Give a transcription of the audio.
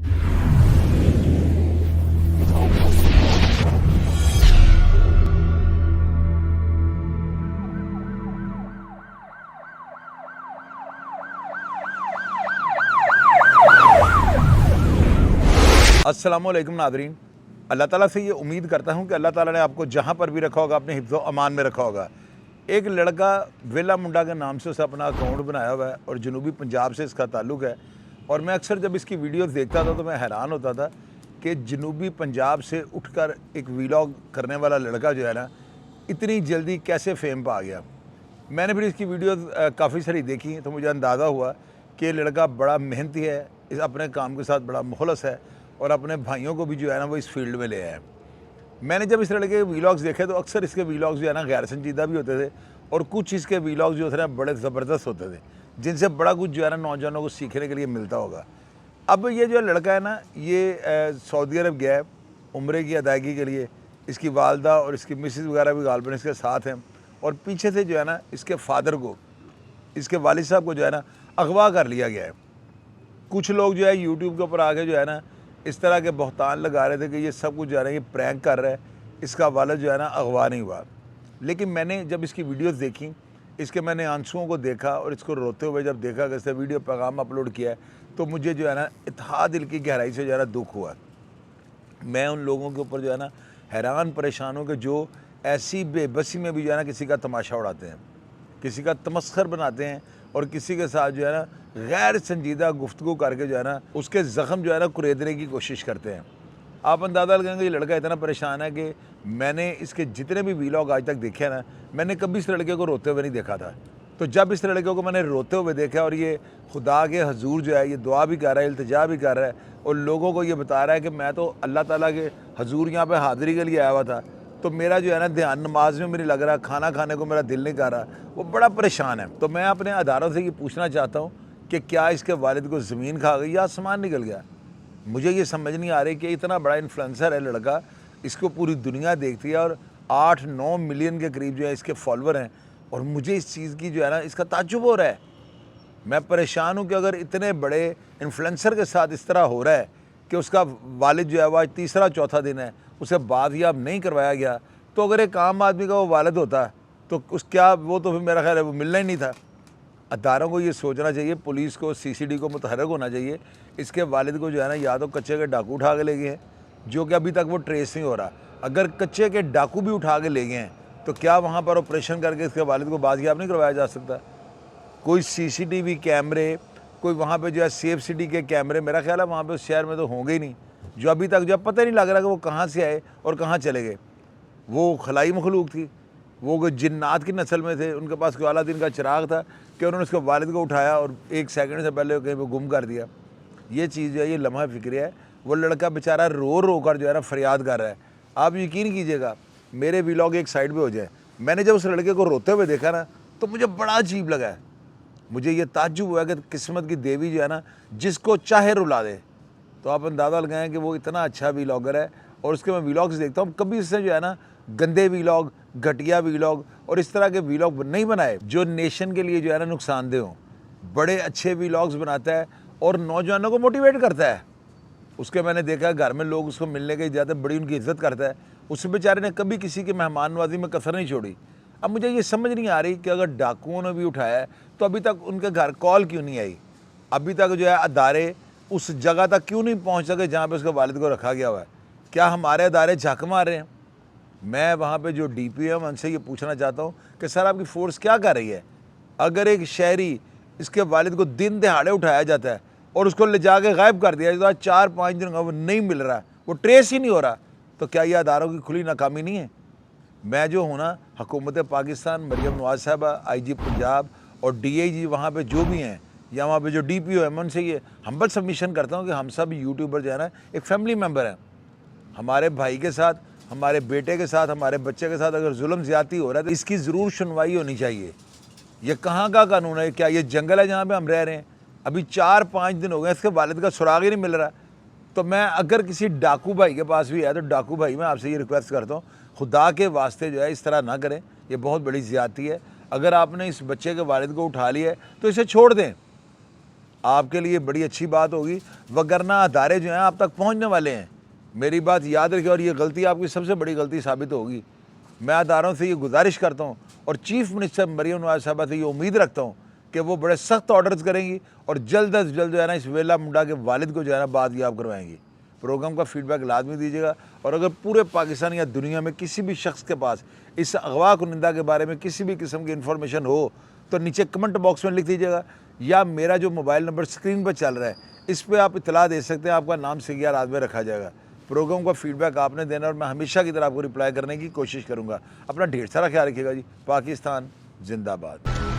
अस्सलामुअलैकुम नादरीन, अल्लाह ताला से ये उम्मीद करता हूँ कि अल्लाह ताला ने आपको जहाँ पर भी रखा होगा अपने हिफ्ज़ अमान में रखा होगा। एक लड़का वेला मुंडा के नाम से उसने अपना अकाउंट बनाया हुआ है और जनूबी पंजाब से इसका ताल्लुक़ है। और मैं अक्सर जब इसकी वीडियोस देखता था तो मैं हैरान होता था कि जनूबी पंजाब से उठकर एक वीलॉग करने वाला लड़का जो है ना, इतनी जल्दी कैसे फेम पा गया। मैंने फिर इसकी वीडियोस काफ़ी सारी देखी तो मुझे अंदाज़ा हुआ कि ये लड़का बड़ा मेहनती है, इस अपने काम के साथ बड़ा मुखलस है और अपने भाइयों को भी जो है ना वो इस फील्ड में ले आया है। मैंने जब इस लड़के के वीलॉग्स देखे तो अक्सर इसके वीलॉग्स जो है ना गैर संजीदा भी होते थे और कुछ इसके वीलॉग्स जो थे ना बड़े ज़बरदस्त होते थे, जिनसे बड़ा कुछ जो है ना नौजवानों को सीखने के लिए मिलता होगा। अब ये जो लड़का है ना, ये सऊदी अरब गया है उम्रे की अदायगी के लिए। इसकी वालदा और इसकी मिसेस वगैरह भी गालबन इसके साथ हैं और पीछे से जो है ना इसके फादर को, इसके वालिद साहब को जो है ना अगवा कर लिया गया है। कुछ लोग जो है यूट्यूब के ऊपर आके जो है ना इस तरह के बहतान लगा रहे थे कि ये सब कुछ जो है ना ये प्रैंक कर रहा है, इसका वालिद जो है ना अगवा नहीं हुआ। लेकिन मैंने जब इसकी वीडियोस देखी, इसके मैंने आंसुओं को देखा और इसको रोते हुए जब देखा कि इसने वीडियो पैगाम अपलोड किया है, तो मुझे जो है ना इत्हा दिल की गहराई से जो है ना दुख हुआ। मैं उन लोगों के ऊपर जो है ना हैरान परेशान हूँ कि जो ऐसी बेबसी में भी जो है ना किसी का तमाशा उड़ाते हैं, किसी का तमस्खर बनाते हैं और किसी के साथ जो है ना गैर संजीदा गुफ्तगू करके जो है ना उसके ज़ख्म जो है ना कुरेदने की कोशिश करते हैं। आप अंदाज़ा लगाएंगे ये लड़का इतना परेशान है कि मैंने इसके जितने भी वीलॉग आज तक देखे ना, मैंने कभी इस लड़के को रोते हुए नहीं देखा था। तो जब इस लड़के को मैंने रोते हुए देखा और ये खुदा के हजूर जो है ये दुआ भी कर रहा है, इल्तिजा भी कर रहा है और लोगों को ये बता रहा है कि मैं तो अल्लाह ताला के हजूर यहाँ पर हाज़िरी के लिए आया हुआ था, तो मेरा जो है ना ध्यान नमाज में मेरी लग रहा, खाना खाने को मेरा दिल नहीं कर रहा, वो बड़ा परेशान है। तो मैं अपने अदारों से ये पूछना चाहता हूँ कि क्या इसके वालिद को ज़मीन खा गई या आसमान निकल गया। मुझे ये समझ नहीं आ रही कि इतना बड़ा इन्फ्लुएंसर है लड़का, इसको पूरी दुनिया देखती है और 8-9 मिलियन के करीब जो है इसके फॉलोअर हैं और मुझे इस चीज़ की जो है ना इसका ताज्जुब हो रहा है। मैं परेशान हूँ कि अगर इतने बड़े इन्फ्लुएंसर के साथ इस तरह हो रहा है कि उसका वालिद जो है वो आज तीसरा चौथा दिन है, उसे बादयाब नहीं करवाया गया, तो अगर एक आम आदमी का वो वालिद होता तो उस क्या वो तो फिर मेरा ख्याल है वो मिलना ही नहीं था। अदारों को ये सोचना चाहिए, पुलिस को, सीसीडी को मुतहरक होना चाहिए। इसके वालिद को जो है ना या तो कच्चे के डाकू उठा के ले गए हैं, जो कि अभी तक वो ट्रेस नहीं हो रहा। अगर कच्चे के डाकू भी उठा के ले गए हैं तो क्या वहाँ पर ऑपरेशन करके इसके वालिद को बादयाब नहीं करवाया जा सकता? कोई सीसीटीवी कैमरे, कोई वहाँ पे जो है सेफ सिटी के कैमरे, मेरा ख्याल है वहाँ पे उस शहर में तो होंगे ही नहीं, जो अभी तक जो पता नहीं लग रहा कि वो कहाँ से आए और कहाँ चले गए। वो खलाई मखलूक थी, वो जिन्नात की नस्ल में थे, उनके पास कोई आला दिन का चिराग था कि उन्होंने उसके वालिद को उठाया और 1 सेकंड से पहले कहीं पर गुम कर दिया। ये चीज़ जो है ये लम्हा फ़िक्र है। वो लड़का बेचारा रो रो कर जो है ना फरियाद कर रहा है। आप यकीन कीजिएगा मेरे वीलॉग एक साइड पे हो जाए, मैंने जब उस लड़के को रोते हुए देखा ना तो मुझे बड़ा अजीब लगा है। मुझे ये ताज्जुब हुआ कि किस्मत की देवी जो है ना जिसको चाहे रुला दे। तो आप अंदाज़ा लगाएं कि वो इतना अच्छा वीलॉगर है और उसके मैं वीलॉग्स देखता हूँ, कभी इससे जो है ना गंदे वीलॉग, घटिया वीलॉग और इस तरह के वीलॉग नहीं बनाए जो नेशन के लिए जो है ना नुकसानदेह हों। बड़े अच्छे वीलॉग्स बनाता है और नौजवानों को मोटिवेट करता है। उसके मैंने देखा है घर में लोग उसको मिलने के ज़्यादा बड़ी उनकी इज़्ज़त करता है। उस बेचारे ने कभी किसी की मेहमान नवाजी में कसर नहीं छोड़ी। अब मुझे ये समझ नहीं आ रही कि अगर डाकुओं ने भी उठाया है तो अभी तक उनके घर कॉल क्यों नहीं आई? अभी तक जो है अदारे उस जगह तक क्यों नहीं पहुंच सके जहां पे उसके वालिद को रखा गया हुआ है? क्या हमारे अदारे झक मार रहे हैं? मैं वहां पे जो DPO है उनसे ये पूछना चाहता हूँ कि सर आपकी फ़ोर्स क्या कर रही है? अगर एक शहरी इसके वालिद को दिन दहाड़े उठाया जाता है और उसको ले जाके गायब कर दिया जाता है, 4-5 दिन वो नहीं मिल रहा, वो ट्रेस ही नहीं हो रहा, तो क्या ये अदारों की खुली नाकामी नहीं है? मैं जो हूँ ना, हुकूमत पाकिस्तान, मरियम नवाज साहबा, IG पंजाब और DIG वहाँ पे जो भी हैं या वहाँ पे जो DPO है, मैं उनसे ये हम्बल सबमिशन करता हूँ कि हम सब यूट्यूबर जो है ना एक फैमिली मेम्बर हैं। हमारे भाई के साथ, हमारे बेटे के साथ, हमारे बच्चे के साथ अगर जुल्म ज़्यादती हो रहा है तो इसकी ज़रूर सुनवाई होनी चाहिए। ये कहाँ का कानून है? क्या ये जंगल है जहाँ पर हम रह रहे हैं? अभी 4-5 दिन हो गए इसके वालिद का सुराग ही नहीं मिल रहा। तो मैं अगर किसी डाकू भाई के पास भी है तो डाकू भाई मैं आपसे ये रिक्वेस्ट करता हूँ, खुदा के वास्ते जो है इस तरह ना करें, ये बहुत बड़ी ज़्यादती है। अगर आपने इस बच्चे के वालिद को उठा लिया है तो इसे छोड़ दें। आपके लिए बड़ी अच्छी बात होगी, वगरना अदारे जो हैं आप तक पहुंचने वाले हैं। मेरी बात याद रखिए, और ये गलती आपकी सबसे बड़ी गलती साबित होगी। मैं अदारों से ये गुजारिश करता हूँ और चीफ मिनिस्टर मरियम नवाज साहबा से ये उम्मीद रखता हूँ कि वो बड़े सख्त ऑर्डर्स करेंगी और जल्द अज जल्द जो है ना इस वेला मुंडा के वालिद को जो है ना बादयाब करवाएंगी। प्रोग्राम का फीडबैक लाजमी दीजिएगा, और अगर पूरे पाकिस्तान या दुनिया में किसी भी शख्स के पास इस अगवा कुनिंदा के बारे में किसी भी किस्म की इन्फॉर्मेशन हो तो नीचे कमेंट बॉक्स में लिख दीजिएगा, या मेरा जो मोबाइल नंबर स्क्रीन पर चल रहा है इस पर आप इतला दे सकते हैं। आपका नाम सिगिया रात में रखा जाएगा। प्रोग्राम का फीडबैक आपने देना और मैं हमेशा की तरह आपको रिप्लाई करने की कोशिश करूँगा। अपना ढेर सारा ख्याल रखिएगा जी। पाकिस्तान जिंदाबाद।